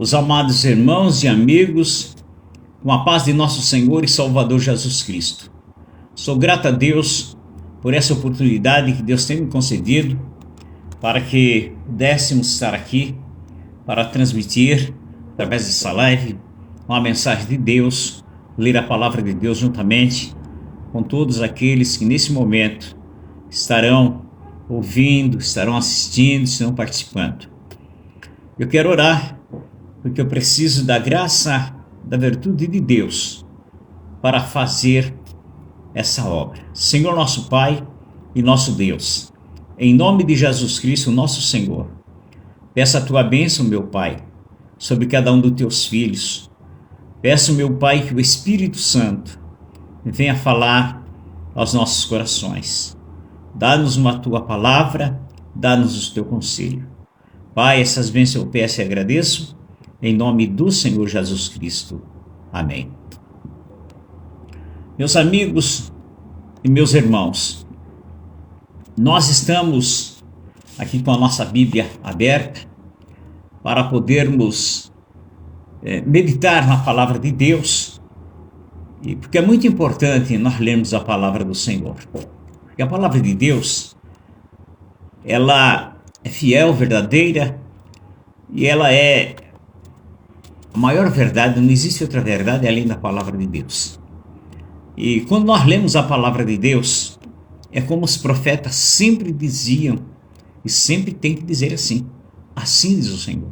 os amados irmãos e amigos, com a paz de nosso Senhor e Salvador Jesus Cristo. Sou grato a Deus por essa oportunidade que Deus tem me concedido para que pudéssemos estar aqui para transmitir, através dessa live, uma mensagem de Deus, ler a palavra de Deus juntamente com todos aqueles que nesse momento estarão ouvindo, estarão assistindo, estarão participando. Eu quero orar porque eu preciso da graça, da virtude de Deus para fazer essa obra. Senhor nosso Pai e nosso Deus, em nome de Jesus Cristo, nosso Senhor, peço a tua bênção, meu Pai, sobre cada um dos teus filhos. Peço, meu Pai, que o Espírito Santo venha falar aos nossos corações. Dá-nos uma tua palavra, dá-nos o teu conselho. Pai, essas bênçãos eu peço e agradeço, em nome do Senhor Jesus Cristo. Amém. Meus amigos e meus irmãos, nós estamos aqui com a nossa Bíblia aberta para podermos meditar na palavra de Deus, e porque é muito importante nós lermos a palavra do Senhor. Porque a palavra de Deus, ela é fiel, verdadeira, e ela é a maior verdade. Não existe outra verdade além da palavra de Deus. E quando nós lemos a palavra de Deus, é como os profetas sempre diziam, e sempre tem que dizer assim: assim diz o Senhor.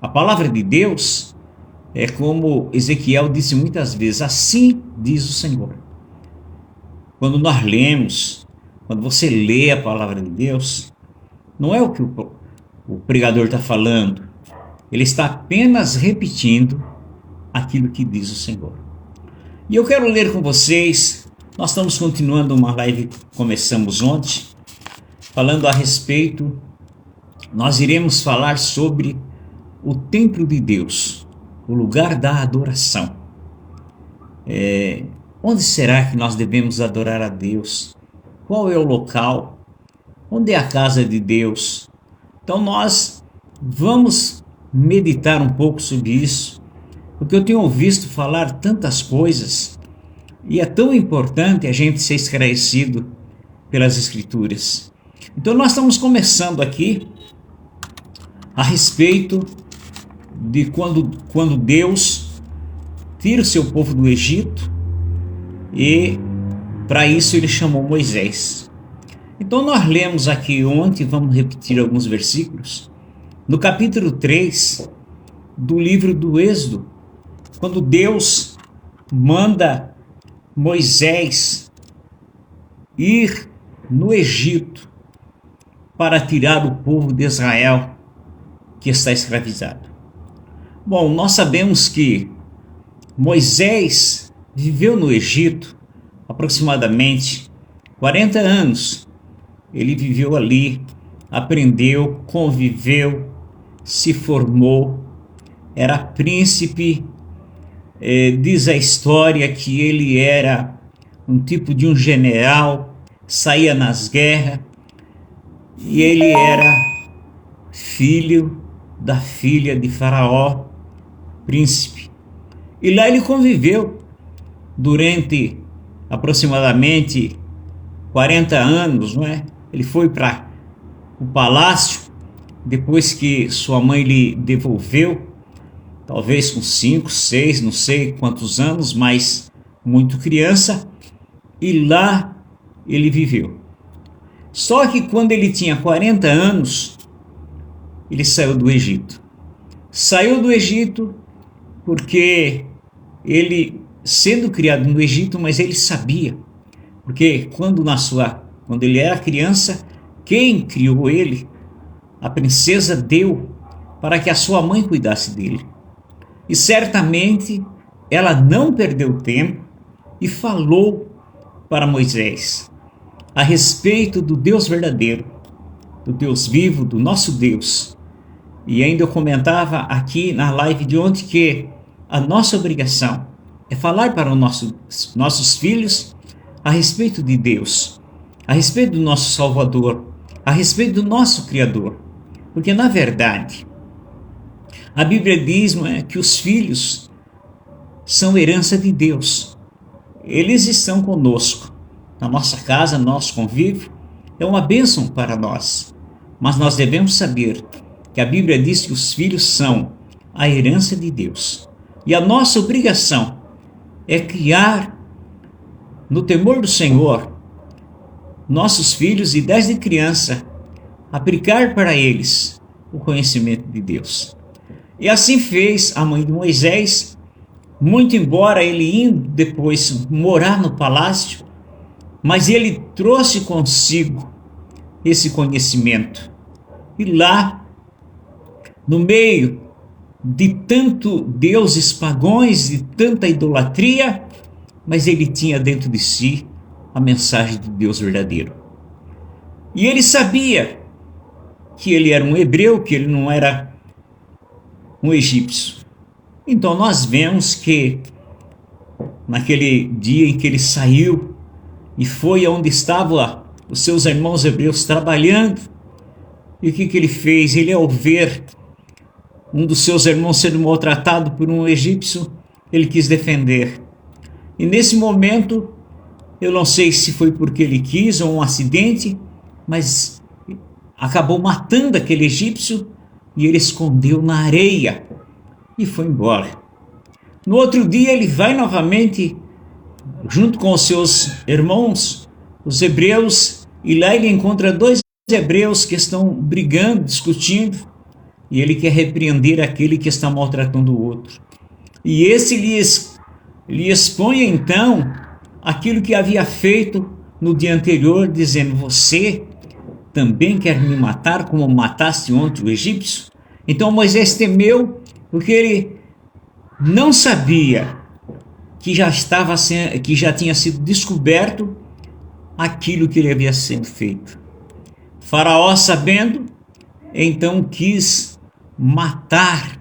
A palavra de Deus é como Ezequiel disse muitas vezes: assim diz o Senhor. Quando nós lemos, quando você lê a palavra de Deus, não é o que o pregador está falando, ele está apenas repetindo aquilo que diz o Senhor. E eu quero ler com vocês, nós estamos continuando uma live que começamos ontem, falando a respeito, nós iremos falar sobre o templo de Deus, o lugar da adoração. Onde será que nós devemos adorar a Deus? Qual é o local? Onde é a casa de Deus? Então nós vamos meditar um pouco sobre isso, porque eu tenho visto falar tantas coisas e é tão importante a gente ser esclarecido pelas Escrituras. Então nós estamos começando aqui a respeito de quando Deus tira o seu povo do Egito, e para isso ele chamou Moisés. Então nós lemos aqui ontem, vamos repetir alguns versículos, no capítulo 3 do livro do Êxodo, quando Deus manda Moisés ir no Egito para tirar o povo de Israel que está escravizado. Bom, nós sabemos que Moisés viveu no Egito aproximadamente 40 anos. Ele viveu ali, aprendeu, conviveu, se formou, era príncipe. Diz a história que ele era um tipo de um general, saía nas guerras, e ele era filho da filha de Faraó, príncipe. E lá ele conviveu durante aproximadamente 40 anos, não é? Ele foi para o palácio depois que sua mãe lhe devolveu, talvez com 5, 6, não sei quantos anos, mas muito criança, e lá ele viveu. Só que quando ele tinha 40 anos, ele saiu do Egito. Saiu do Egito porque ele, sendo criado no Egito, mas ele sabia, porque quando ele era criança, quem criou ele? A princesa deu para que a sua mãe cuidasse dele. E certamente ela não perdeu tempo e falou para Moisés a respeito do Deus verdadeiro, do Deus vivo, do nosso Deus. E ainda eu comentava aqui na live de ontem que a nossa obrigação é falar para os nossos filhos a respeito de Deus, a respeito do nosso Salvador, a respeito do nosso Criador. Porque, na verdade, A Bíblia diz, não é, que os filhos são herança de Deus. Eles estão conosco, na nossa casa, no nosso convívio. É uma bênção para nós. Mas nós devemos saber que a Bíblia diz que os filhos são a herança de Deus. E a nossa obrigação é criar no temor do Senhor nossos filhos e desde criança aplicar para eles o conhecimento de Deus. E assim fez a mãe de Moisés, muito embora ele indo depois morar no palácio, mas ele trouxe consigo esse conhecimento. E lá, no meio de tanto deuses pagãos e tanta idolatria, mas ele tinha dentro de si a mensagem de Deus verdadeiro. E ele sabia que ele era um hebreu, que ele não era um egípcio. Então nós vemos que naquele dia em que ele saiu e foi onde estavam os seus irmãos hebreus trabalhando, e o que ele fez? Ele, ao ver um dos seus irmãos sendo maltratado por um egípcio, ele quis defender. E nesse momento, eu não sei se foi porque ele quis ou um acidente, mas acabou matando aquele egípcio e ele escondeu na areia e foi embora. No outro dia ele vai novamente junto com os seus irmãos, os hebreus, e lá ele encontra dois hebreus que estão brigando, discutindo, e ele quer repreender aquele que está maltratando o outro. E esse lhe expõe então aquilo que havia feito no dia anterior, dizendo: você também quer me matar como mataste ontem o egípcio? Então Moisés temeu, porque ele não sabia que já tinha sido descoberto aquilo que ele havia sido feito. Faraó, sabendo, então quis matar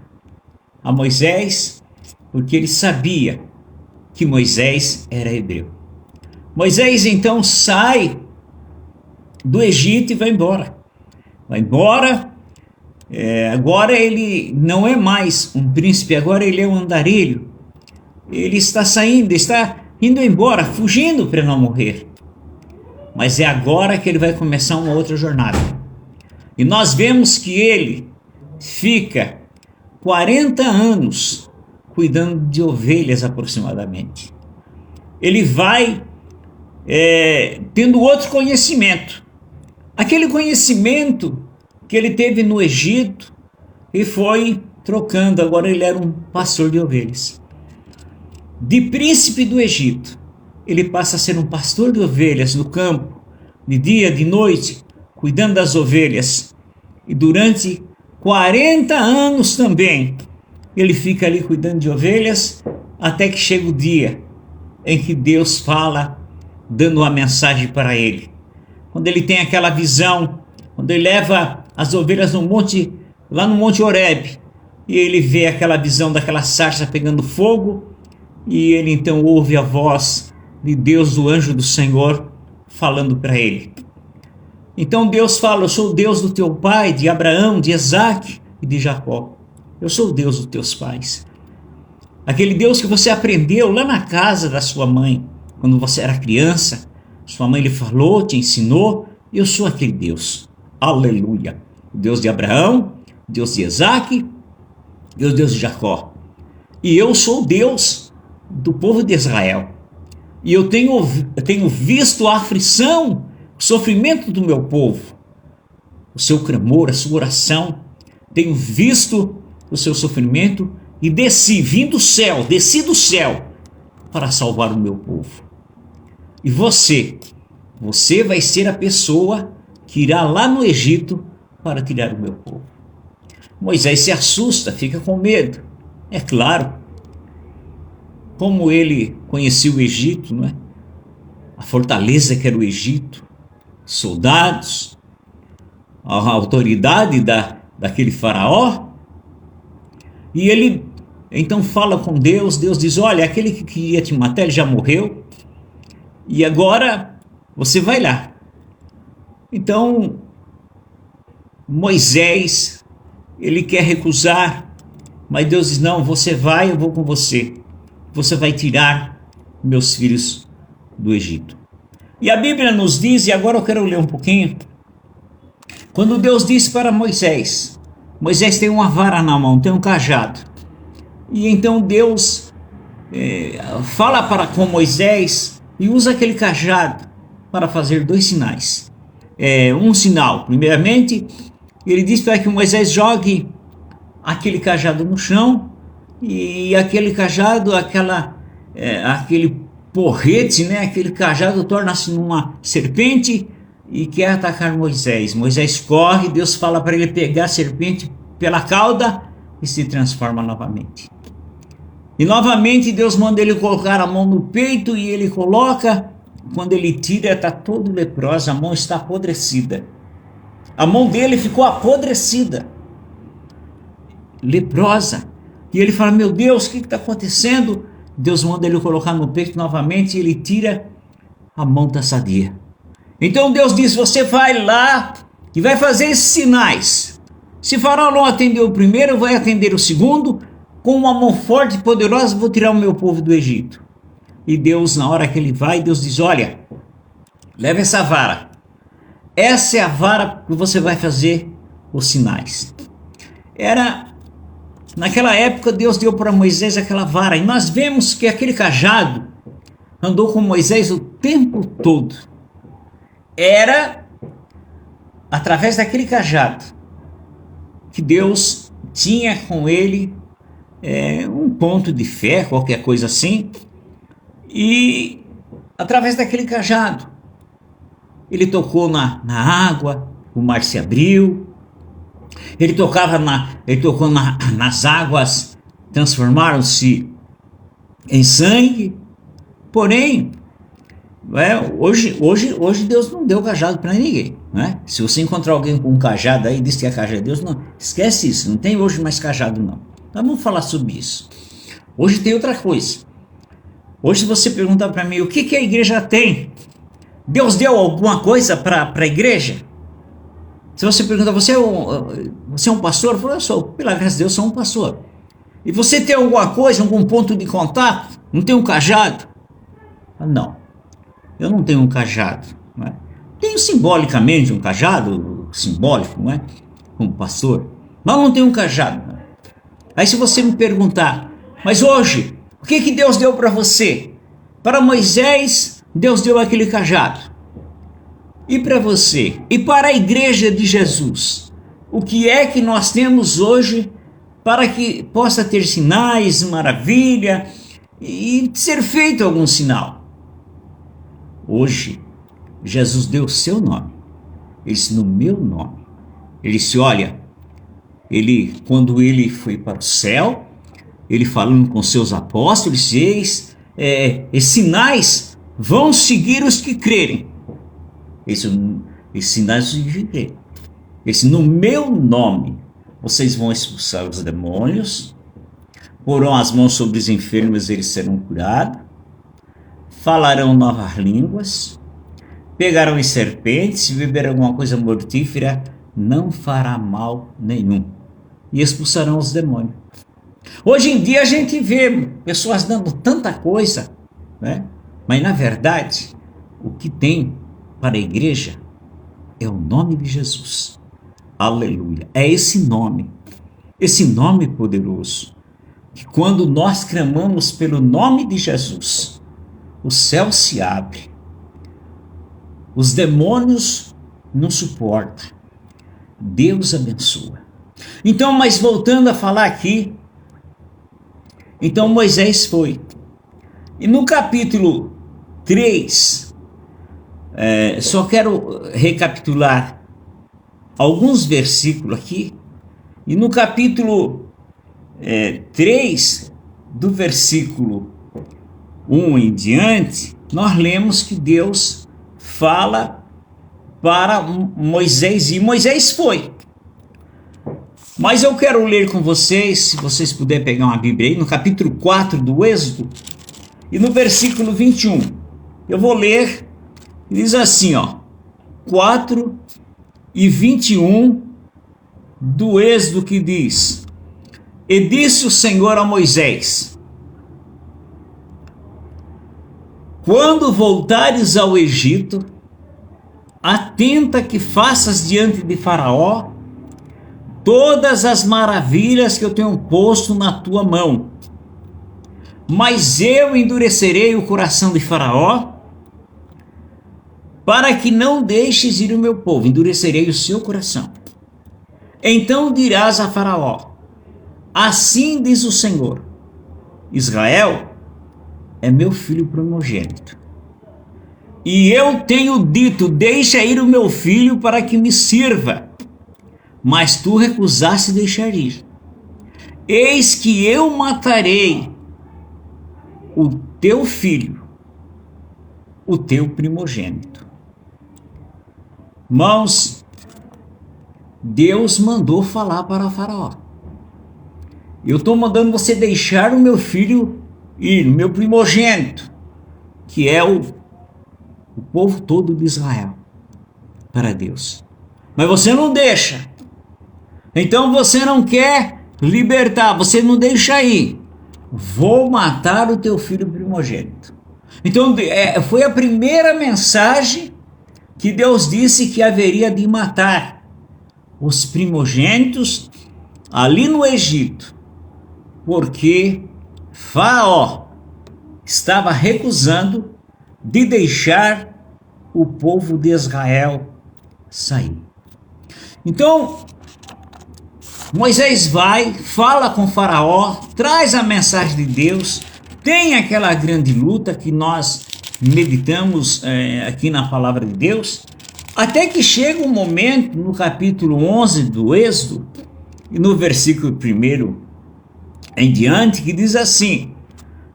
a Moisés, porque ele sabia que Moisés era hebreu. Moisés então sai do Egito e vai embora. Agora ele não é mais um príncipe, agora ele é um andarilho. Ele está saindo, está indo embora, fugindo para não morrer. Mas é agora que ele vai começar uma outra jornada. E nós vemos que ele fica 40 anos cuidando de ovelhas aproximadamente. Ele vai tendo outro conhecimento. Aquele conhecimento que ele teve no Egito e foi trocando. Agora ele era um pastor de ovelhas. De príncipe do Egito, ele passa a ser um pastor de ovelhas no campo, de dia, de noite, cuidando das ovelhas. E durante 40 anos também, ele fica ali cuidando de ovelhas, até que chega o dia em que Deus fala, dando uma mensagem para ele. Quando ele tem aquela visão, quando ele leva as ovelhas no monte, lá no Monte Horebe, e ele vê aquela visão daquela sarça pegando fogo, e ele então ouve a voz de Deus, do anjo do Senhor, falando para ele. Então Deus fala: eu sou o Deus do teu pai, de Abraão, de Isaque e de Jacó. Eu sou o Deus dos teus pais. Aquele Deus que você aprendeu lá na casa da sua mãe, quando você era criança. Sua mãe lhe falou, te ensinou. Eu sou aquele Deus. Aleluia. O Deus de Abraão, Deus de Isaque e o Deus de Jacó. E eu sou o Deus do povo de Israel. E eu tenho visto a aflição, o sofrimento do meu povo, o seu clamor, a sua oração. Tenho visto o seu sofrimento e desci do céu para salvar o meu povo. E você vai ser a pessoa que irá lá no Egito para tirar o meu povo. Moisés se assusta, fica com medo. É claro, como ele conhecia o Egito, não é? A fortaleza que era o Egito, soldados, a autoridade daquele faraó. E ele então fala com Deus. Deus diz: olha, aquele que ia te matar, ele já morreu, e agora você vai lá. Então Moisés, ele quer recusar Mas Deus diz: não, você vai, eu vou com você. Você vai tirar meus filhos do Egito. E a Bíblia nos diz, e agora eu quero ler um pouquinho, quando Deus disse para Moisés: Moisés tem uma vara na mão, tem um cajado. E então Deus fala com Moisés e usa aquele cajado para fazer dois sinais. Um sinal, primeiramente, ele diz para que Moisés jogue aquele cajado no chão, e aquele cajado, aquele porrete, né, aquele cajado torna-se numa serpente e quer atacar Moisés. Moisés corre, Deus fala para ele pegar a serpente pela cauda e se transforma novamente. E novamente Deus manda ele colocar a mão no peito, e ele coloca. Quando ele tira, está todo leproso, a mão está apodrecida. A mão dele ficou apodrecida, leprosa. E ele fala: meu Deus, o que está acontecendo? Deus manda ele colocar no peito novamente, e ele tira, a mão está sadia. Então Deus diz: você vai lá e vai fazer esses sinais. Se Faraó não atendeu o primeiro, vai atender o segundo. Com uma mão forte e poderosa vou tirar o meu povo do Egito. E Deus, na hora que ele vai, Deus diz: olha, leva essa vara. Essa é a vara que você vai fazer os sinais. Naquela época, Deus deu para Moisés aquela vara. E nós vemos que aquele cajado andou com Moisés o tempo todo. Era através daquele cajado que Deus tinha com ele um ponto de fé, qualquer coisa assim. E através daquele cajado ele tocou na água, o mar se abriu. Ele tocou nas águas, transformaram-se em sangue. Porém, hoje Deus não deu cajado para ninguém, né? Se você encontrar alguém com um cajado aí e diz que é cajado de Deus, não, esquece isso, não tem hoje mais cajado não. Nós vamos falar sobre isso. Hoje tem outra coisa. Hoje, se você perguntar para mim o que a igreja tem, Deus deu alguma coisa para a igreja? Se você perguntar: você é um pastor? Eu falo: eu sou, pela graça de Deus, sou um pastor. E você tem alguma coisa, algum ponto de contato? Não tem um cajado? Não, eu não tenho um cajado, não é? Tenho simbolicamente um cajado, simbólico, não é? Como pastor, mas não tenho um cajado, não é? Aí se você me perguntar: mas hoje, o que Deus deu para você? Para Moisés, Deus deu aquele cajado. E para você? E para a igreja de Jesus? O que é que nós temos hoje para que possa ter sinais, maravilha e ser feito algum sinal? Hoje, Jesus deu o seu nome. Ele disse: no meu nome. Ele disse: olha, quando ele foi para o céu, ele falando com seus apóstolos, esses sinais vão seguir os que crerem. Esses sinais vão seguir os que crerem. Ele disse: no meu nome vocês vão expulsar os demônios, porão as mãos sobre os enfermos, eles serão curados, falarão novas línguas, pegarão em serpentes, se beberem alguma coisa mortífera, não fará mal nenhum, e expulsarão os demônios. Hoje em dia a gente vê pessoas dando tanta coisa, né? Mas na verdade o que tem para a igreja é o nome de Jesus. Aleluia. É esse nome poderoso, que quando nós clamamos pelo nome de Jesus, o céu se abre, os demônios não suportam, Deus abençoa. Então, mas voltando a falar aqui, então Moisés foi, e no capítulo 3, só quero recapitular alguns versículos aqui, e no capítulo 3, do versículo 1 em diante, nós lemos que Deus fala para Moisés, e Moisés foi. Mas eu quero ler com vocês, se vocês puderem pegar uma Bíblia aí, no capítulo 4 do Êxodo, e no versículo 21. Eu vou ler, diz assim, 4 e 21 do Êxodo, que diz: E disse o Senhor a Moisés: quando voltares ao Egito, atenta que faças diante de Faraó todas as maravilhas que eu tenho posto na tua mão. Mas eu endurecerei o coração de Faraó, para que não deixes ir o meu povo. Endurecerei o seu coração. Então dirás a Faraó: assim diz o Senhor, Israel é meu filho primogênito. E eu tenho dito: deixa ir o meu filho para que me sirva. Mas tu recusaste deixar ir. Eis que eu matarei o teu filho, o teu primogênito. Irmãos, Deus mandou falar para Faraó: eu estou mandando você deixar o meu filho ir, o meu primogênito, que é o povo todo de Israel, para Deus. Mas você não deixa. Então você não quer libertar, você não deixa ir. Vou matar o teu filho primogênito. Então foi a primeira mensagem que Deus disse que haveria de matar os primogênitos ali no Egito, porque Faraó estava recusando de deixar o povo de Israel sair. Então Moisés vai, fala com Faraó, traz a mensagem de Deus, tem aquela grande luta que nós meditamos aqui na palavra de Deus, até que chega um momento no capítulo 11 do Êxodo, e no versículo 1 em diante, que diz assim: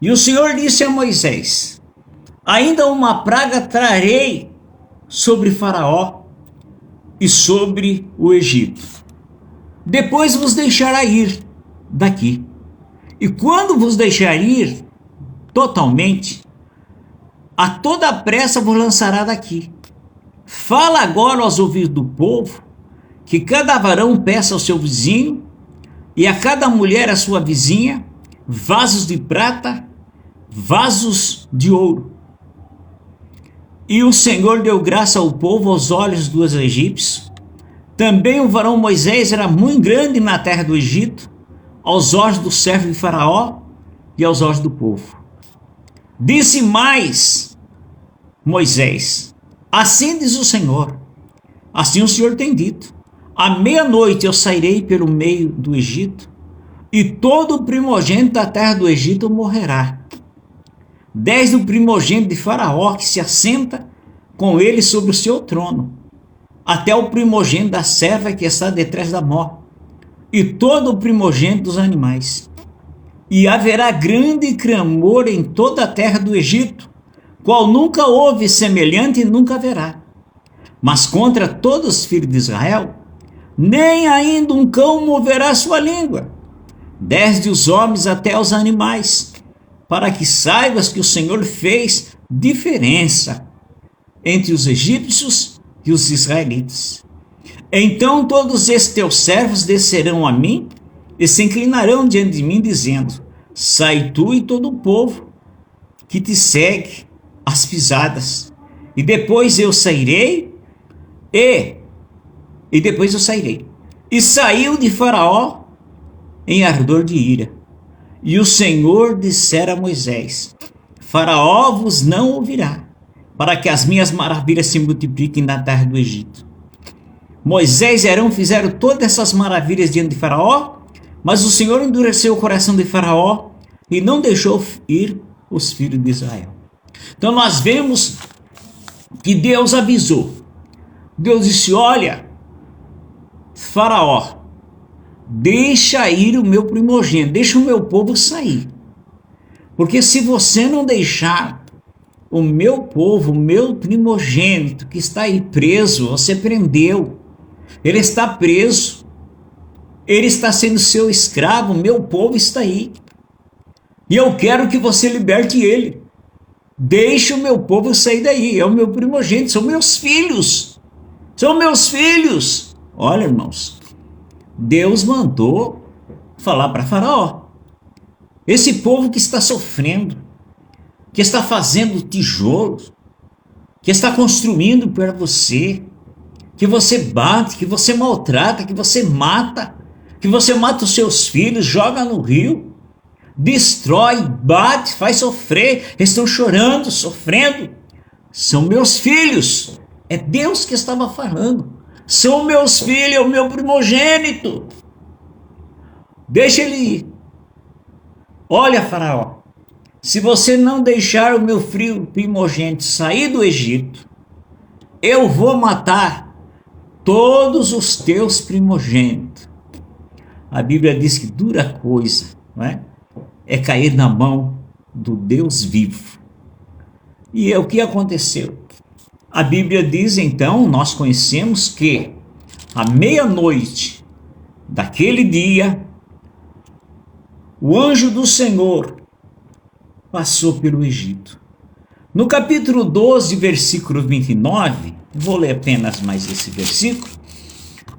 e o Senhor disse a Moisés: ainda uma praga trarei sobre Faraó e sobre o Egito. Depois vos deixará ir daqui. E quando vos deixar ir totalmente, a toda pressa vos lançará daqui. Fala agora aos ouvidos do povo, que cada varão peça ao seu vizinho, e a cada mulher a sua vizinha, vasos de prata, vasos de ouro. E o Senhor deu graça ao povo aos olhos dos egípcios. Também o varão Moisés era muito grande na terra do Egito, aos olhos do servo de Faraó e aos olhos do povo. Disse mais Moisés: assim diz o Senhor, assim o Senhor tem dito: à meia-noite eu sairei pelo meio do Egito, e todo o primogênito da terra do Egito morrerá, desde o primogênito de Faraó, que se assenta com ele sobre o seu trono, até o primogênito da serva que está detrás da mó, e todo o primogênito dos animais. E haverá grande clamor em toda a terra do Egito, qual nunca houve semelhante e nunca haverá. Mas contra todos os filhos de Israel, nem ainda um cão moverá sua língua, desde os homens até os animais, para que saibas que o Senhor fez diferença entre os egípcios e os israelitas. Então todos estes teus servos descerão a mim e se inclinarão diante de mim, dizendo: sai tu e todo o povo que te segue as pisadas. E depois eu sairei, e depois eu sairei. E saiu de Faraó em ardor de ira. E o Senhor dissera a Moisés: Faraó vos não ouvirá, para que as minhas maravilhas se multipliquem na terra do Egito. Moisés e Arão fizeram todas essas maravilhas diante de Faraó, mas o Senhor endureceu o coração de Faraó e não deixou ir os filhos de Israel. Então nós vemos que Deus avisou. Deus disse: olha, Faraó, deixa ir o meu primogênito, deixa o meu povo sair. Porque se você não deixar o meu povo, o meu primogênito que está aí preso, você prendeu, ele está preso, ele está sendo seu escravo, meu povo está aí. E eu quero que você liberte ele. Deixe o meu povo sair daí, é o meu primogênito, são meus filhos. São meus filhos. Olha, irmãos, Deus mandou falar para Faraó: esse povo que está sofrendo, que está fazendo tijolos, que está construindo para você, que você bate, que você maltrata, que você mata os seus filhos, joga no rio, destrói, bate, faz sofrer, estão chorando, sofrendo, são meus filhos. É Deus que estava falando. São meus filhos, é o meu primogênito. Deixa ele ir. Olha, Faraó, se você não deixar o meu filho primogênito sair do Egito, eu vou matar todos os teus primogênitos. A Bíblia diz que dura coisa, não é? É cair na mão do Deus vivo. E é o que aconteceu. A Bíblia diz, então, nós conhecemos que à meia-noite daquele dia, o anjo do Senhor passou pelo Egito. No capítulo 12, versículo 29, vou ler apenas mais esse versículo,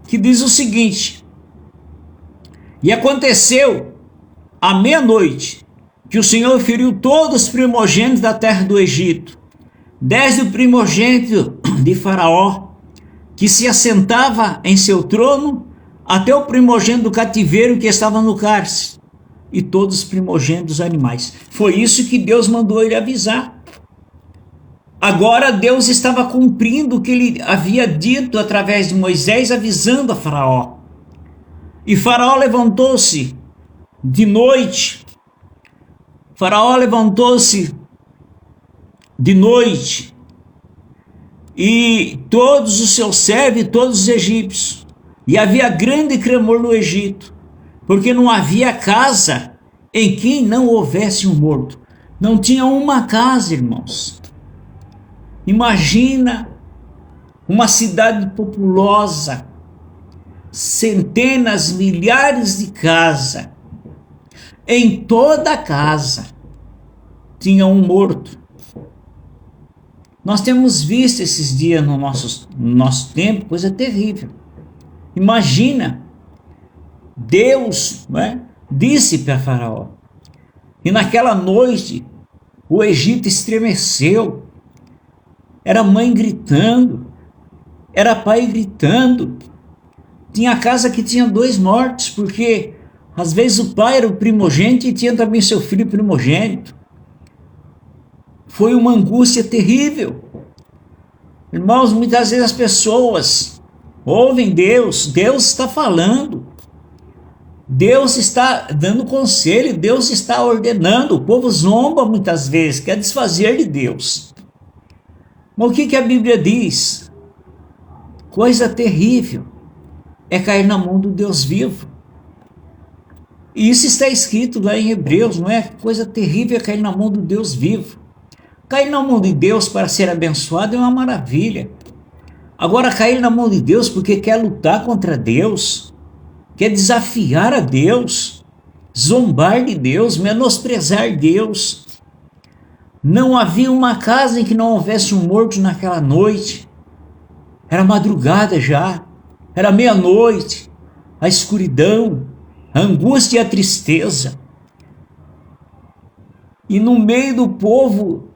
que diz o seguinte: e aconteceu à meia-noite que o Senhor feriu todos os primogênitos da terra do Egito, desde o primogênito de Faraó, que se assentava em seu trono, até o primogênito do cativeiro que estava no cárcere, e todos os primogênitos dos animais. Foi isso que Deus mandou ele avisar. Agora Deus estava cumprindo o que ele havia dito através de Moisés, avisando a Faraó. E Faraó levantou-se de noite. Faraó levantou-se de noite, e todos os seus servos e todos os egípcios. E havia grande clamor no Egito, porque não havia casa em que não houvesse um morto. Não tinha uma casa, irmãos. Imagina uma cidade populosa, centenas, milhares de casas. Em toda casa tinha um morto. Nós temos visto esses dias no nosso tempo coisa terrível. Imagina, Deus, não é, disse para Faraó, e naquela noite o Egito estremeceu. Era mãe gritando, era pai gritando. Tinha casa que tinha 2 mortos, porque às vezes o pai era o primogênito e tinha também seu filho primogênito. Foi uma angústia terrível. Irmãos, muitas vezes as pessoas ouvem Deus, Deus está falando, Deus está dando conselho, Deus está ordenando. O povo zomba muitas vezes, quer desfazer de Deus. Mas o que a Bíblia diz? Coisa terrível é cair na mão do Deus vivo. E isso está escrito lá em Hebreus, não é? Coisa terrível é cair na mão do Deus vivo. Cair na mão de Deus para ser abençoado é uma maravilha. Agora, cair na mão de Deus porque quer lutar contra Deus, quer desafiar a Deus, zombar de Deus, menosprezar Deus. Não havia uma casa em que não houvesse um morto naquela noite. Era madrugada já, era meia-noite, a escuridão, a angústia e a tristeza. E no meio do povo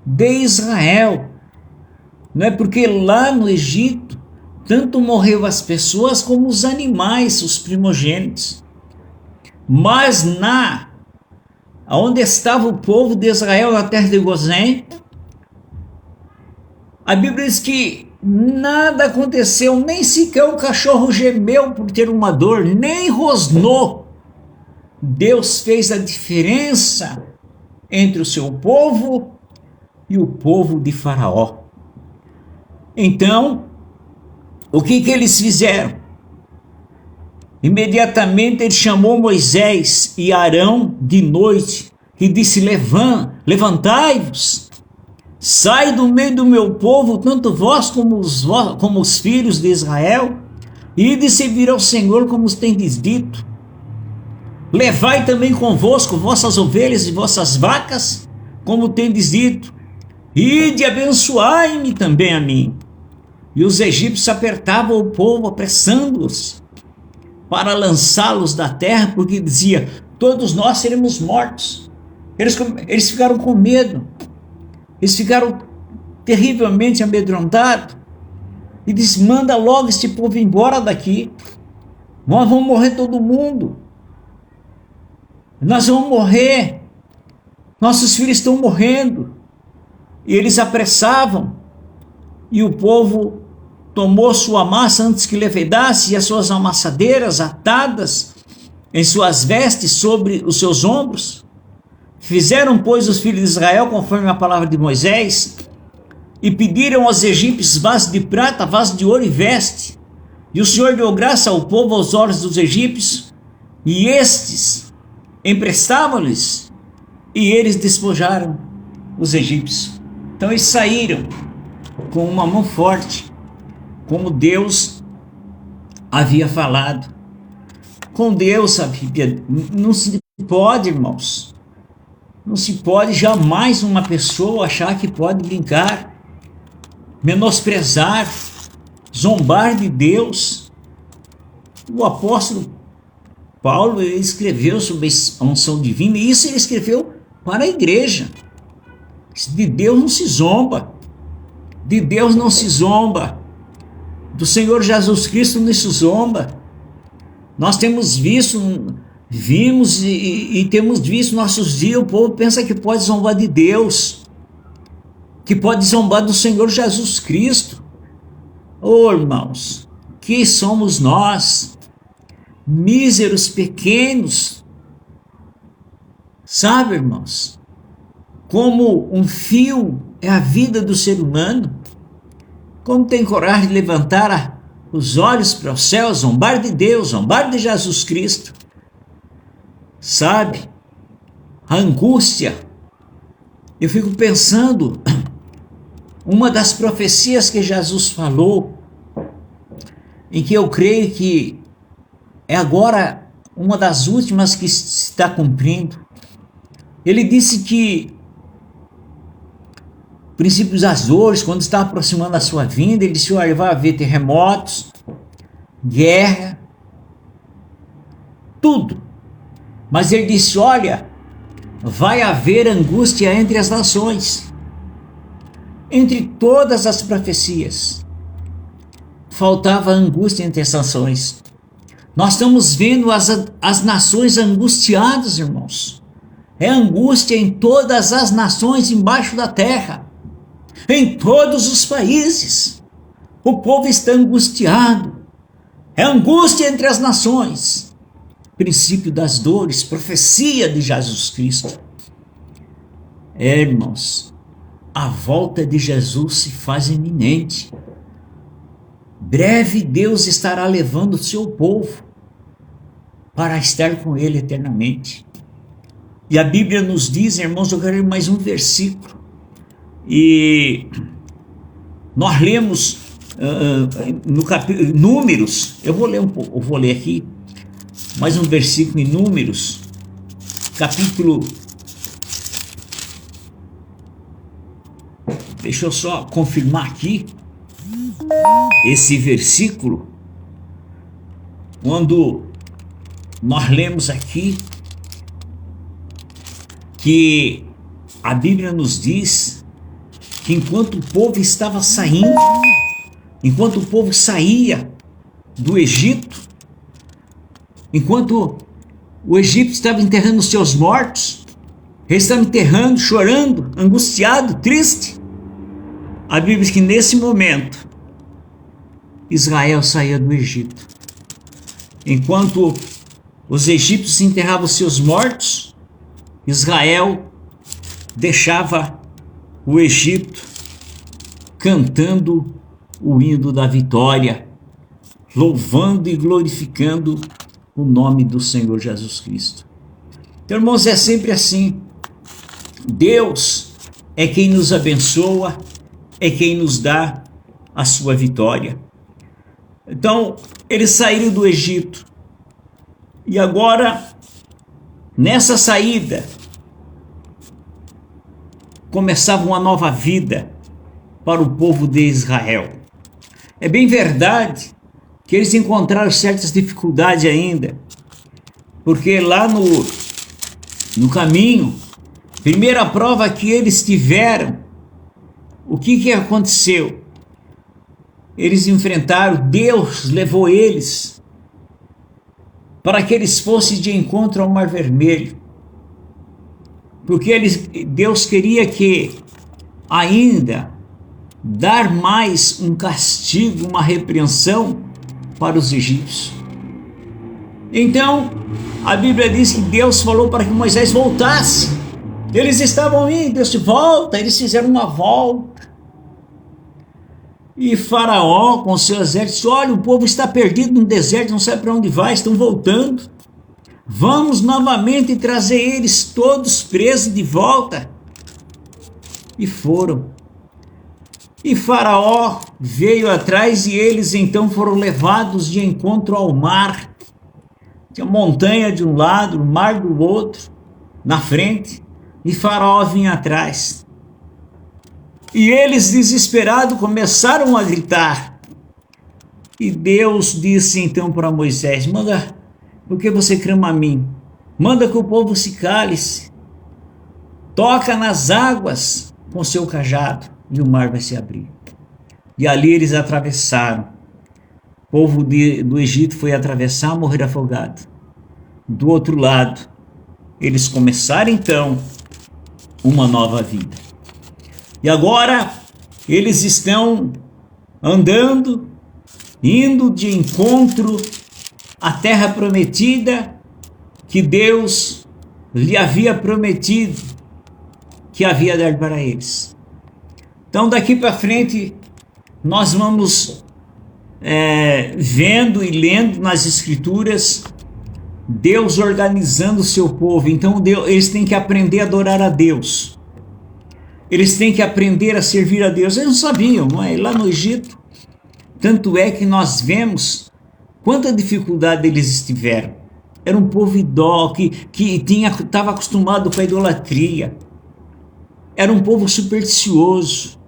de Israel, não é? Porque lá no Egito, tanto morreu as pessoas como os animais, os primogênitos. Mas onde estava o povo de Israel, na terra de Gozém, a Bíblia diz que nada aconteceu, nem sequer um cachorro gemeu por ter uma dor, nem rosnou. Deus fez a diferença entre o seu povo e o povo de Faraó. Então, o que eles fizeram? Imediatamente ele chamou Moisés e Arão de noite e disse: levantai-vos, sai do meio do meu povo, tanto vós como os filhos de Israel, e de servir ao Senhor como os tendes dito. Levai também convosco vossas ovelhas e vossas vacas, como tendes dito, e de abençoai-me também a mim. E os egípcios apertavam o povo, apressando-os. para lançá-los da terra, porque dizia: todos nós seremos mortos. Eles ficaram com medo, eles ficaram terrivelmente amedrontados, e disse: manda logo esse povo embora daqui, nós vamos morrer todo mundo, nós vamos morrer, nossos filhos estão morrendo. E eles apressavam, e o povo tomou sua massa antes que levedasse, e as suas amassadeiras atadas em suas vestes sobre os seus ombros. Fizeram, pois, os filhos de Israel conforme a palavra de Moisés, e pediram aos egípcios vaso de prata, vaso de ouro e veste. E o Senhor deu graça ao povo aos olhos dos egípcios, e estes emprestavam-lhes, e eles despojaram os egípcios. Então eles saíram com uma mão forte, como Deus havia falado. Com Deus, sabe, não se pode, irmãos, não se pode jamais uma pessoa achar que pode brincar, menosprezar, zombar de Deus. O apóstolo Paulo, ele escreveu sobre a unção divina, e isso ele escreveu para a igreja. De Deus não se zomba, de Deus não se zomba, do Senhor Jesus Cristo não se zomba. Nós temos visto, vimos e temos visto nossos dias, o povo pensa que pode zombar de Deus, que pode zombar do Senhor Jesus Cristo. Oh, irmãos, que somos nós, míseros, pequenos, sabe, irmãos? Como um fio é a vida do ser humano. Como tem coragem de levantar os olhos para o céu, zombar de Deus, zombar de Jesus Cristo. Sabe? A angústia. Eu fico pensando, uma das profecias que Jesus falou, em que eu creio que é agora uma das últimas que se está cumprindo. Ele disse que princípios das dores, quando está aproximando a sua vinda, ele disse: olha, vai haver terremotos, guerra, tudo. Mas ele disse: olha, vai haver angústia entre as nações. Entre todas as profecias, faltava angústia entre as nações. Nós estamos vendo as nações angustiadas, irmãos. É angústia em todas as nações embaixo da terra. Em todos os países, o povo está angustiado. É angústia entre as nações. Princípio das dores, profecia de Jesus Cristo. Irmãos, a volta de Jesus se faz iminente. Breve Deus estará levando o seu povo para estar com ele eternamente. E a Bíblia nos diz, irmãos, eu quero ler mais um versículo. E nós lemos no capítulo Números, eu vou ler aqui mais um versículo em Números, capítulo, deixa eu só confirmar aqui esse versículo, quando nós lemos aqui que a Bíblia nos diz que enquanto o povo estava saindo, enquanto o povo saía do Egito, enquanto o Egito estava enterrando os seus mortos, ele estava enterrando, chorando, angustiado, triste. A Bíblia diz que nesse momento Israel saía do Egito. Enquanto os egípcios enterravam os seus mortos, Israel deixava o Egito cantando o hino da vitória, louvando e glorificando o nome do Senhor Jesus Cristo. Então, irmãos, é sempre assim. Deus é quem nos abençoa, é quem nos dá a sua vitória. Então, eles saíram do Egito. E agora, nessa saída, começava uma nova vida para o povo de Israel. É bem verdade que eles encontraram certas dificuldades ainda, porque lá no caminho, primeira prova que eles tiveram, o que aconteceu? Eles enfrentaram, Deus levou eles para que eles fossem de encontro ao Mar Vermelho, porque Deus queria que ainda dar mais um castigo, uma repreensão para os egípcios. Então, a Bíblia diz que Deus falou para que Moisés voltasse. Eles estavam indo, Deus de volta, eles fizeram uma volta. E Faraó, com seu exército, olha, o povo está perdido no deserto, não sabe para onde vai, estão voltando. Vamos novamente trazer eles todos presos de volta. E foram. E Faraó veio atrás e eles então foram levados de encontro ao mar. Tinha montanha de um lado, o mar do outro, na frente, e Faraó vinha atrás. E eles, desesperados, começaram a gritar. E Deus disse então para Moisés: manda, porque você clama a mim, manda que o povo se cale-se, toca nas águas com seu cajado, e o mar vai se abrir. E ali eles atravessaram. O povo do Egito foi atravessar, morrer afogado. Do outro lado, eles começaram então uma nova vida. E agora eles estão andando, indo de encontro à terra prometida que Deus lhe havia prometido que havia dado para eles. Então daqui para frente nós vamos vendo e lendo nas escrituras Deus organizando o seu povo. Então eles têm que aprender a adorar a Deus. Eles têm que aprender a servir a Deus. Eles não sabiam, não é? Lá no Egito, tanto é que nós vemos quanta dificuldade eles tiveram. Era um povo idólatra, que estava acostumado com a idolatria. Era um povo supersticioso.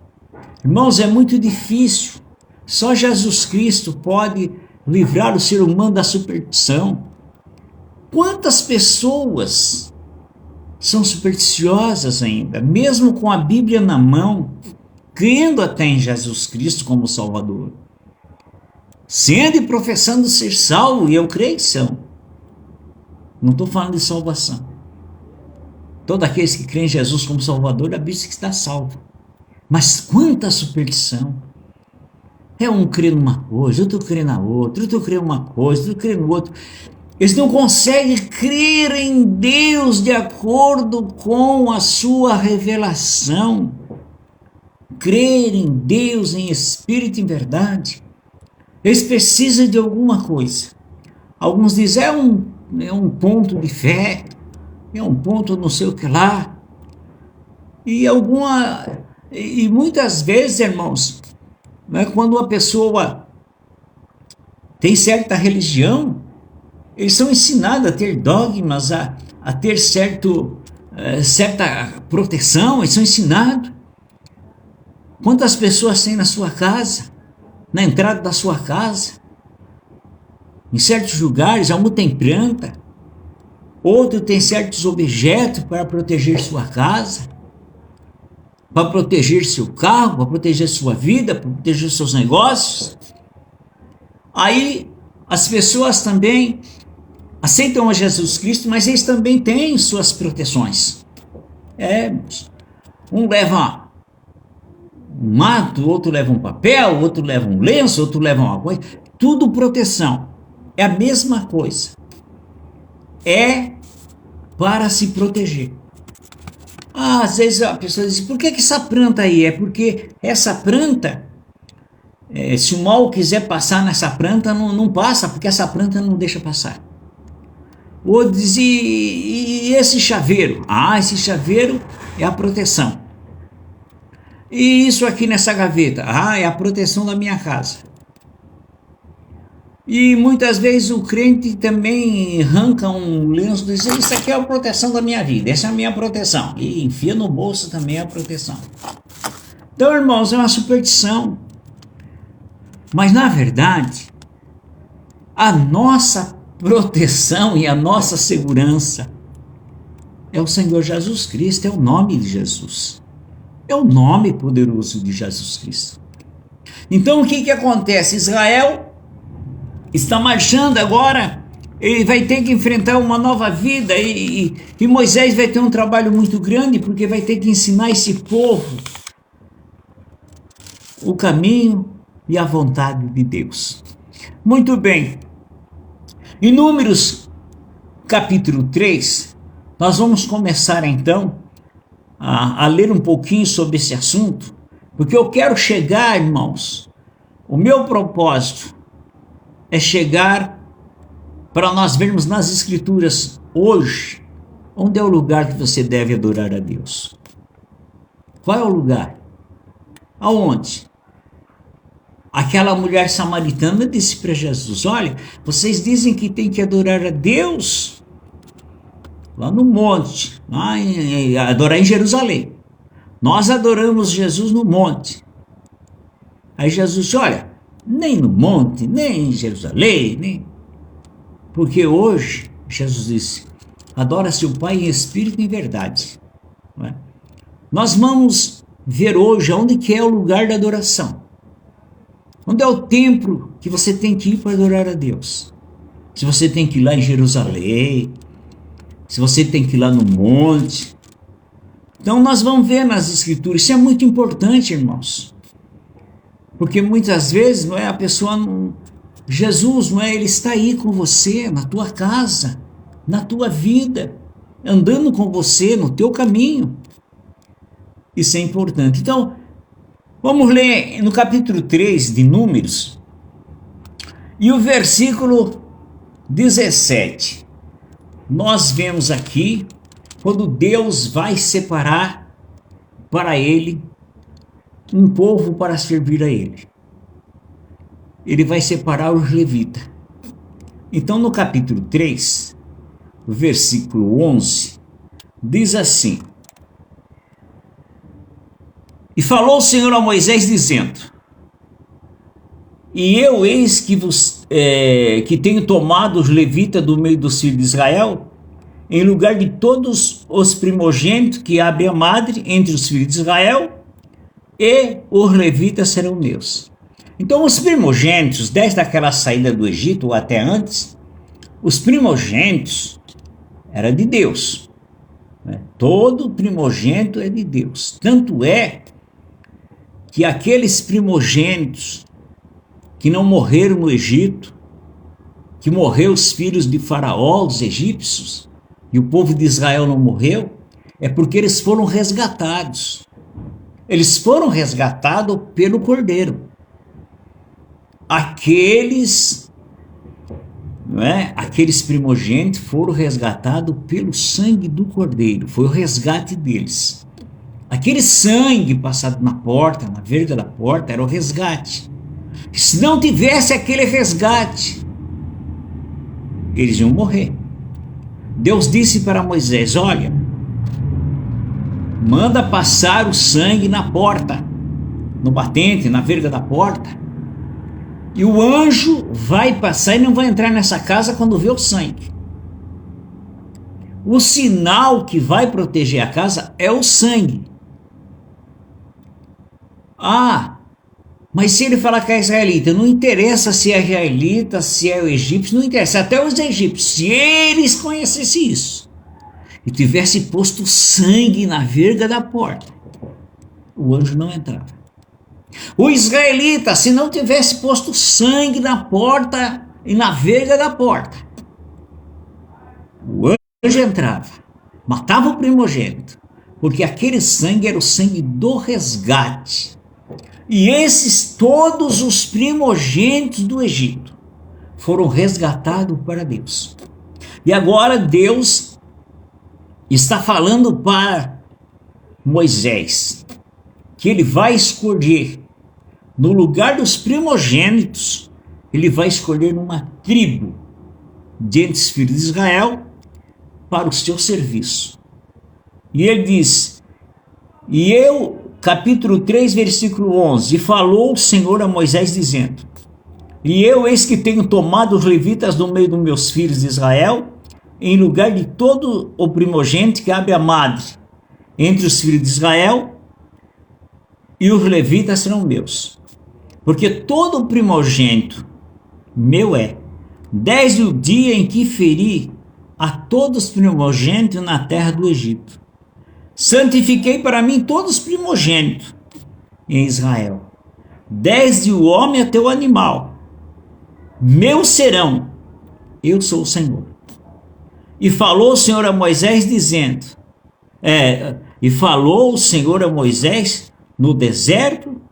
Irmãos, é muito difícil. Só Jesus Cristo pode livrar o ser humano da superstição. Quantas pessoas são supersticiosas ainda, mesmo com a Bíblia na mão, crendo até em Jesus Cristo como Salvador, sendo e professando ser salvo, e eu creio que são. Não estou falando de salvação. Todos aqueles que creem em Jesus como Salvador, a Bíblia diz que está salvo. Mas quanta superstição! É um crê numa coisa, outro crê na outra, outro crê numa coisa, outro crê no outro. Eles não conseguem crer em Deus de acordo com a sua revelação. Crer em Deus, em espírito e em verdade. Eles precisam de alguma coisa. Alguns dizem, é um ponto de fé, é um ponto não sei o que lá. E muitas vezes, irmãos, quando uma pessoa tem certa religião, eles são ensinados a ter dogmas, a ter certa proteção, eles são ensinados. Quantas pessoas tem na sua casa, na entrada da sua casa? Em certos lugares, um tem planta, outro tem certos objetos para proteger sua casa, para proteger seu carro, para proteger sua vida, para proteger seus negócios. Aí as pessoas também aceitam a Jesus Cristo, mas eles também têm suas proteções. Um leva um mato, outro leva um papel, outro leva um lenço, outro leva uma coisa. Tudo proteção. É a mesma coisa. É para se proteger. Às vezes a pessoa diz, por que essa planta aí? É porque essa planta, se o mal quiser passar nessa planta, não passa, porque essa planta não deixa passar. Ou diz, e esse chaveiro? Esse chaveiro é a proteção. E isso aqui nessa gaveta? É a proteção da minha casa. E muitas vezes o crente também arranca um lenço e diz, isso aqui é a proteção da minha vida, essa é a minha proteção. E enfia no bolso também a proteção. Então, irmãos, é uma superstição. Mas na verdade, A nossa proteção e a nossa segurança é o Senhor Jesus Cristo, é o nome de Jesus. É o nome poderoso de Jesus Cristo. Então o que acontece? Israel está marchando agora, ele vai ter que enfrentar uma nova vida e Moisés vai ter um trabalho muito grande, porque vai ter que ensinar esse povo o caminho e a vontade de Deus. Muito bem. Em Números capítulo 3, nós vamos começar então a ler um pouquinho sobre esse assunto, porque eu quero chegar, irmãos, o meu propósito é chegar para nós vermos nas Escrituras hoje onde é o lugar que você deve adorar a Deus. Qual é o lugar? Aonde? Aquela mulher samaritana disse para Jesus: olha, vocês dizem que tem que adorar a Deus lá no monte, adorar em Jerusalém. Nós adoramos Jesus no monte. Aí Jesus disse: olha, nem no monte, nem em Jerusalém, nem... Porque hoje, Jesus disse, adora-se o Pai em espírito e em verdade. Não é? Nós vamos ver hoje onde que é o lugar da adoração. Onde é o templo que você tem que ir para adorar a Deus? Se você tem que ir lá em Jerusalém, se você tem que ir lá no monte. Então nós vamos ver nas Escrituras. Isso é muito importante, irmãos. Porque muitas vezes, não é, a pessoa não... Jesus, não é, ele está aí com você, na tua casa, na tua vida, andando com você no teu caminho. Isso é importante. Então, vamos ler no capítulo 3 de Números, e o versículo 17. Nós vemos aqui, quando Deus vai separar para ele um povo para servir a ele. Ele vai separar os levitas. Então, no capítulo 3, versículo 11, diz assim: e falou o Senhor a Moisés, dizendo: e eu eis que tenho tomado os levitas do meio dos filhos de Israel, em lugar de todos os primogênitos que abrem a madre entre os filhos de Israel, e os levitas serão meus. Então os primogênitos, desde aquela saída do Egito ou até antes, os primogênitos eram de Deus. Todo primogênito é de Deus. Tanto é que aqueles primogênitos que não morreram no Egito, que morreram os filhos de Faraó, os egípcios, e o povo de Israel não morreu, é porque eles foram resgatados. Eles foram resgatados pelo Cordeiro. Aqueles primogênitos foram resgatados pelo sangue do Cordeiro. Foi o resgate deles. Aquele sangue passado na porta, na verga da porta, era o resgate. Se não tivesse aquele resgate, eles iam morrer. Deus disse para Moisés: olha, manda passar o sangue na porta, no batente, na verga da porta, e o anjo vai passar e não vai entrar nessa casa quando vê o sangue. O sinal que vai proteger a casa é o sangue. Mas se ele falar que é israelita, não interessa se é israelita, se é o egípcio, não interessa. Até os egípcios, se eles conhecessem isso e tivesse posto sangue na verga da porta, o anjo não entrava. O israelita, se não tivesse posto sangue na porta e na verga da porta, o anjo entrava, matava o primogênito, porque aquele sangue era o sangue do resgate. E esses, todos os primogênitos do Egito, foram resgatados para Deus. E agora Deus está falando para Moisés que ele vai escolher, no lugar dos primogênitos, ele vai escolher uma tribo dentre os filhos de Israel para o seu serviço. E ele diz, capítulo 3, versículo 11, e falou o Senhor a Moisés dizendo: E eu, eis que tenho tomado os levitas do meio dos meus filhos de Israel, em lugar de todo o primogênito que abre a madre entre os filhos de Israel, e os levitas serão meus. Porque todo o primogênito meu é, desde o dia em que feri a todos os primogênitos na terra do Egito. Santifiquei para mim todos os primogênitos em Israel, desde o homem até o animal. Meus serão, eu sou o Senhor. E falou o Senhor a Moisés dizendo, falou o Senhor a Moisés no deserto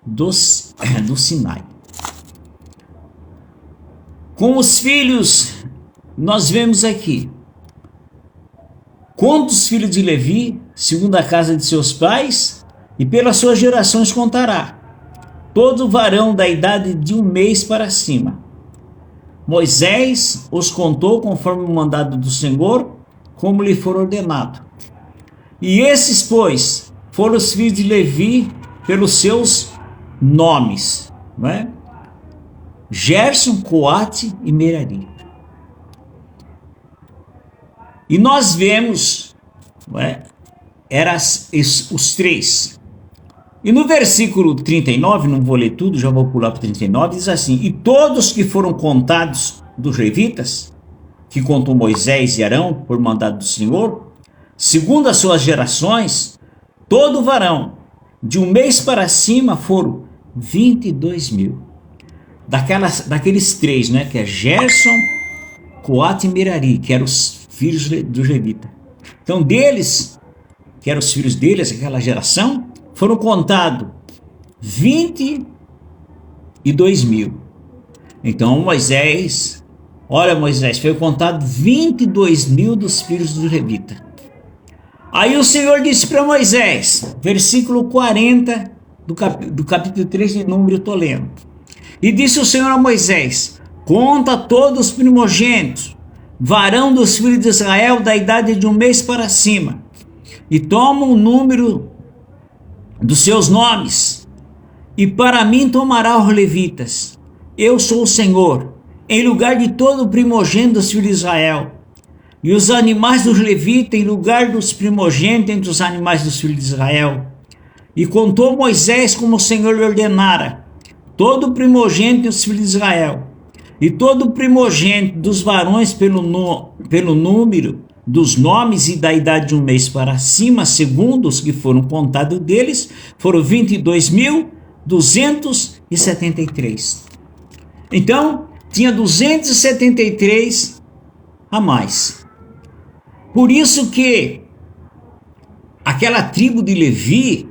do Sinai. Com os filhos, nós vemos aqui, quantos filhos de Levi, segundo a casa de seus pais, e pelas suas gerações contará, todo varão da idade de 1 mês para cima. Moisés os contou conforme o mandado do Senhor, como lhe for ordenado. E esses, pois, foram os filhos de Levi pelos seus nomes, não é? Gerson, Coate e Merari. E nós vemos, não é? Eram os três. E no versículo 39, não vou ler tudo, já vou pular para 39, diz assim: e todos que foram contados dos levitas, que contou Moisés e Arão por mandado do Senhor, segundo as suas gerações, todo varão de 1 mês para cima foram 22 mil. Daqueles três, né, que é Gerson, Coate e Merari, que eram os filhos dos levitas. Então deles, que eram os filhos deles, aquela geração, foram contados 22 mil. Então Moisés, foi contado 22 mil dos filhos do levita. Aí o Senhor disse para Moisés, versículo 40 do capítulo 3 de Número, estou lendo. E disse o Senhor a Moisés: conta todos os primogênitos, varão dos filhos de Israel da idade de 1 mês para cima, e toma o número dos seus nomes, e para mim tomará os levitas. Eu sou o Senhor, em lugar de todo o primogênito dos filhos de Israel, e os animais dos levitas em lugar dos primogênitos entre os animais dos filhos de Israel. E contou Moisés como o Senhor lhe ordenara, todo o primogênito dos filhos de Israel, e todo o primogênito dos varões pelo número dos nomes e da idade de 1 mês para cima, segundo os que foram contados deles, foram 22.273. Então, tinha 273 a mais. Por isso que aquela tribo de Levi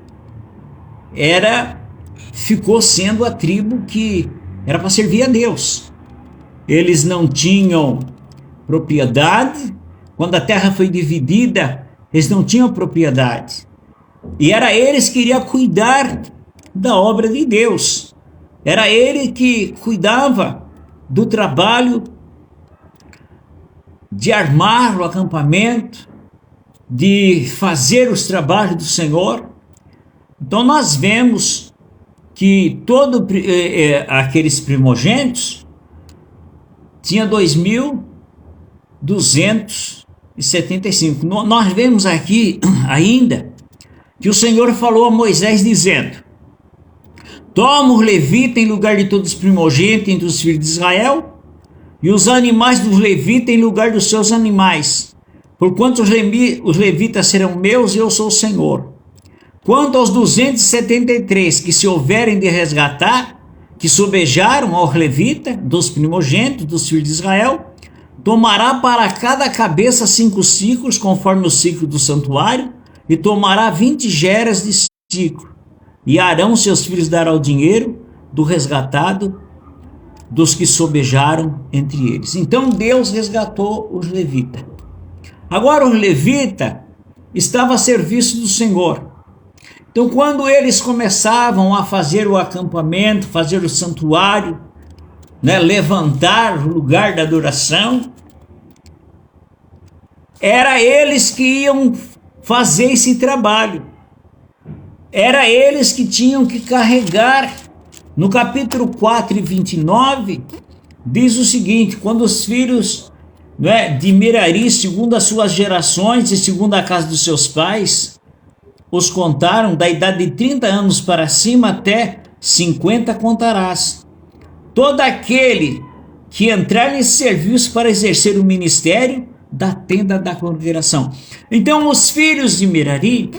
ficou sendo a tribo que era para servir a Deus. Eles não tinham propriedade. Quando a terra foi dividida, eles não tinham propriedade. E era eles que iriam cuidar da obra de Deus. Era ele que cuidava do trabalho de armar o acampamento, de fazer os trabalhos do Senhor. Então nós vemos que todos aqueles primogênitos tinha 2.275. Nós vemos aqui ainda que o Senhor falou a Moisés dizendo: toma os levitas em lugar de todos os primogênitos entre os filhos de Israel, e os animais dos levitas em lugar dos seus animais, porquanto os levitas serão meus, eu sou o Senhor. Quanto aos 273 que se houverem de resgatar, que sobejaram aos levitas dos primogênitos dos filhos de Israel, tomará para cada cabeça 5 ciclos, conforme o ciclo do santuário, e tomará 20 geras de ciclo. E Arão, seus filhos, dará o dinheiro do resgatado dos que sobejaram entre eles. Então Deus resgatou os levitas. Agora os levitas estavam a serviço do Senhor. Então quando eles começavam a fazer o acampamento, fazer o santuário, levantar o lugar da adoração, era eles que iam fazer esse trabalho. Era eles que tinham que carregar No capítulo 4 e 29, diz o seguinte: quando os filhos, de Merari, segundo as suas gerações e segundo a casa dos seus pais, os contaram, da idade de 30 anos para cima até 50 contarás. Todo aquele que entrar nesse serviço para exercer o ministério da tenda da congregação. Então os filhos de Merari,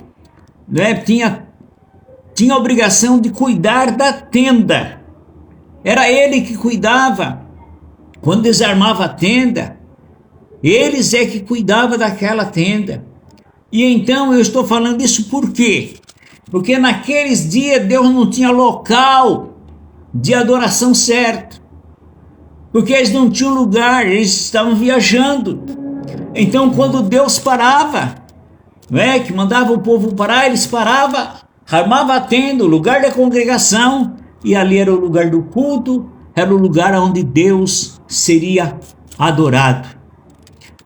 tinha a obrigação de cuidar da tenda. Era ele que cuidava. Quando desarmava a tenda, eles é que cuidavam daquela tenda. E então eu estou falando isso por quê? Porque naqueles dias Deus não tinha local de adoração certo. Porque eles não tinham lugar, eles estavam viajando. Então quando Deus parava, que mandava o povo parar, eles paravam, armavam a tenda, o lugar da congregação, e ali era o lugar do culto, era o lugar onde Deus seria adorado.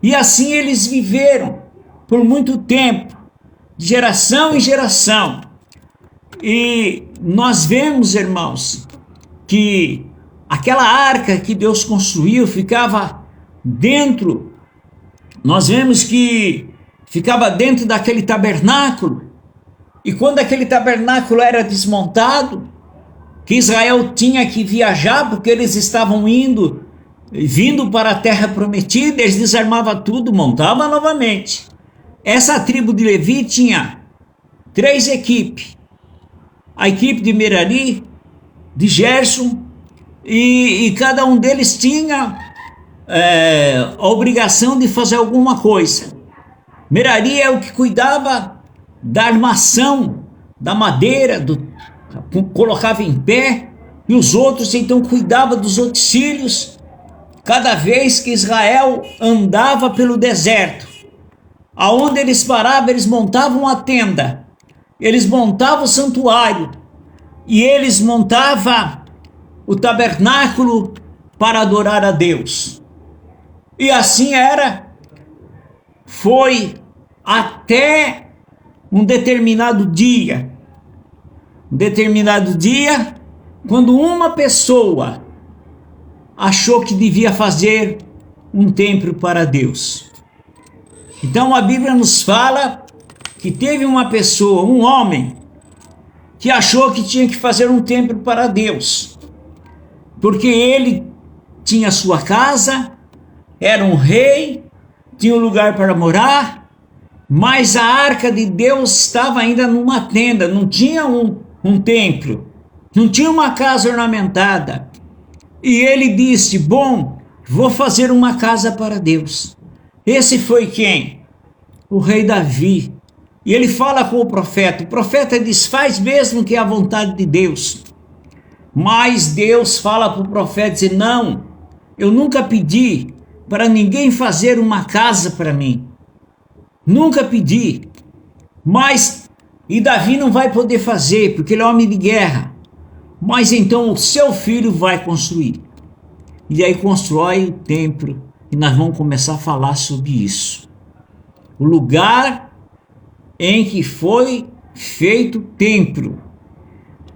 E assim eles viveram por muito tempo, de geração em geração. E nós vemos, irmãos, que aquela arca que Deus construiu ficava dentro, nós vemos que ficava dentro daquele tabernáculo. E quando aquele tabernáculo era desmontado, que Israel tinha que viajar, porque eles estavam vindo para a terra prometida, eles desarmavam tudo, montavam novamente. Essa tribo de Levi tinha 3 equipes. A equipe de Merari, de Gerson, e cada um deles tinha a obrigação de fazer alguma coisa. Merari é o que cuidava da armação, da madeira, colocava em pé, e os outros então cuidavam dos utensílios. Cada vez que Israel andava pelo deserto, aonde eles paravam, eles montavam a tenda, eles montavam o santuário, e eles montavam o tabernáculo para adorar a Deus. E assim foi até um determinado dia, quando uma pessoa achou que devia fazer um templo para Deus. Então a Bíblia nos fala que teve uma pessoa, um homem, que achou que tinha que fazer um templo para Deus, porque ele tinha sua casa, era um rei, tinha um lugar para morar, mas a arca de Deus estava ainda numa tenda, não tinha um templo, não tinha uma casa ornamentada. E ele disse: bom, vou fazer uma casa para Deus. Esse foi quem? O rei Davi. E ele fala com o profeta diz: faz mesmo que é a vontade de Deus. Mas Deus fala para o profeta, diz: não, eu nunca pedi para ninguém fazer uma casa para mim. Nunca pedi. E Davi não vai poder fazer, porque ele é homem de guerra. Mas então o seu filho vai construir. E aí constrói o templo. E nós vamos começar a falar sobre isso. O lugar em que foi feito o templo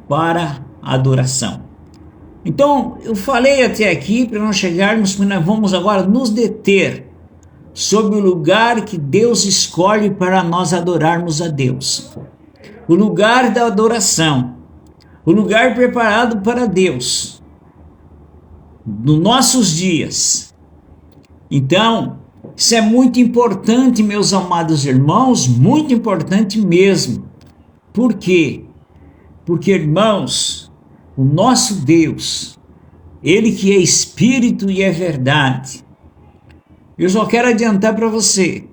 para adoração. Então, eu falei até aqui para nós chegarmos, mas nós vamos agora nos deter sobre o lugar que Deus escolhe para nós adorarmos a Deus. O lugar da adoração. O lugar preparado para Deus. Nos nossos dias. Então, isso é muito importante, meus amados irmãos, muito importante mesmo. Por quê? Porque, irmãos, o nosso Deus, Ele que é Espírito e é verdade. Eu só quero adiantar para você,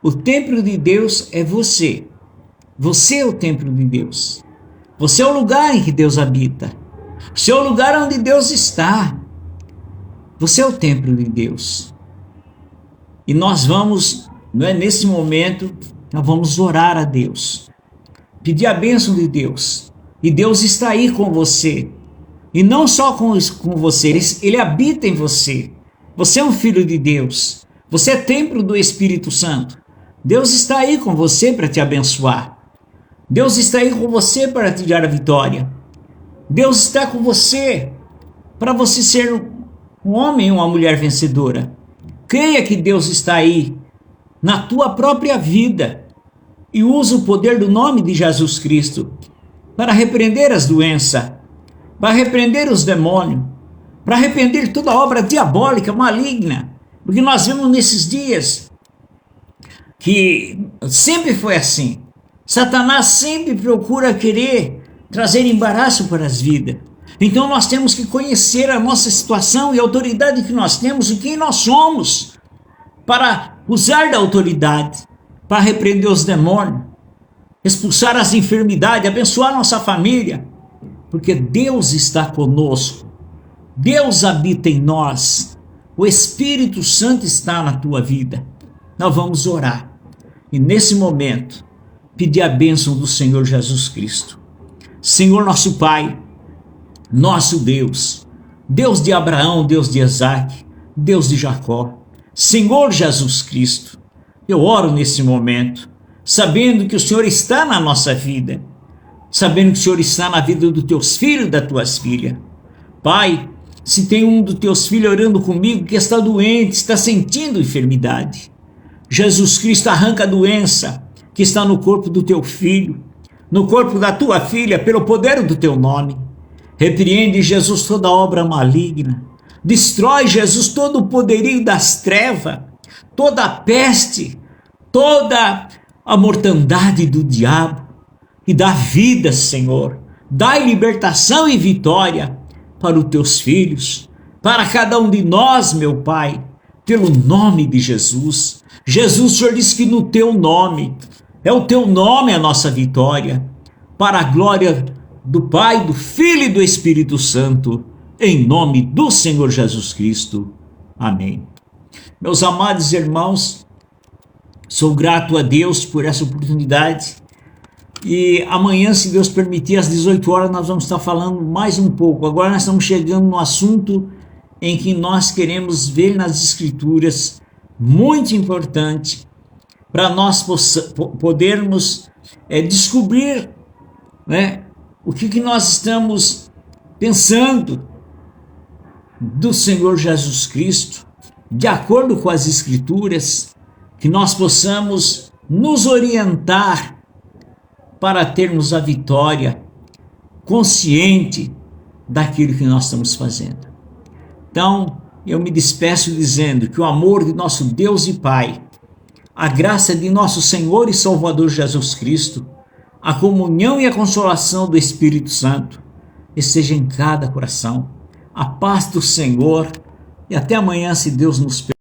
o templo de Deus é você. Você é o templo de Deus. Você é o lugar em que Deus habita. Você é o lugar onde Deus está. Você é o templo de Deus. E nós vamos, nesse momento, nós vamos orar a Deus. Pedir a bênção de Deus. E Deus está aí com você. E não só com você, Ele habita em você. Você é um filho de Deus. Você é templo do Espírito Santo. Deus está aí com você para te abençoar. Deus está aí com você para te dar a vitória. Deus está com você para você ser um homem ou uma mulher vencedora. Creia que Deus está aí na tua própria vida e usa o poder do nome de Jesus Cristo para repreender as doenças, para repreender os demônios, para repreender toda obra diabólica, maligna. Porque nós vemos nesses dias que sempre foi assim. Satanás sempre procura querer trazer embaraço para as vidas. Então nós temos que conhecer a nossa situação e a autoridade que nós temos e quem nós somos para usar da autoridade, para repreender os demônios, expulsar as enfermidades, abençoar nossa família, porque Deus está conosco, Deus habita em nós, o Espírito Santo está na tua vida. Nós vamos orar e nesse momento pedir a bênção do Senhor Jesus Cristo. Senhor nosso Pai, nosso Deus, Deus de Abraão, Deus de Isaque, Deus de Jacó, Senhor Jesus Cristo, eu oro nesse momento, sabendo que o Senhor está na nossa vida, sabendo que o Senhor está na vida dos teus filhos e das tuas filhas. Pai, se tem um dos teus filhos orando comigo que está doente, está sentindo enfermidade, Jesus Cristo arranca a doença que está no corpo do teu filho, no corpo da tua filha, pelo poder do teu nome. Repreende, Jesus, toda obra maligna. Destrói, Jesus, todo o poderio das trevas, toda a peste, toda a mortandade do diabo. E dá vida, Senhor. Dá libertação e vitória para os teus filhos, para cada um de nós, meu Pai, pelo nome de Jesus. Jesus, o Senhor disse que no teu nome, é o teu nome a nossa vitória, para a glória do Pai, do Filho e do Espírito Santo, em nome do Senhor Jesus Cristo. Amém. Meus amados irmãos, sou grato a Deus por essa oportunidade e amanhã, se Deus permitir, às 18 horas nós vamos estar falando mais um pouco. Agora nós estamos chegando no assunto em que nós queremos ver nas Escrituras, muito importante, para nós podermos descobrir, né, o que nós estamos pensando do Senhor Jesus Cristo, de acordo com as Escrituras, que nós possamos nos orientar para termos a vitória consciente daquilo que nós estamos fazendo. Então, eu me despeço dizendo que o amor de nosso Deus e Pai, a graça de nosso Senhor e Salvador Jesus Cristo, a comunhão e a consolação do Espírito Santo esteja em cada coração. A paz do Senhor e até amanhã, se Deus nos permitir.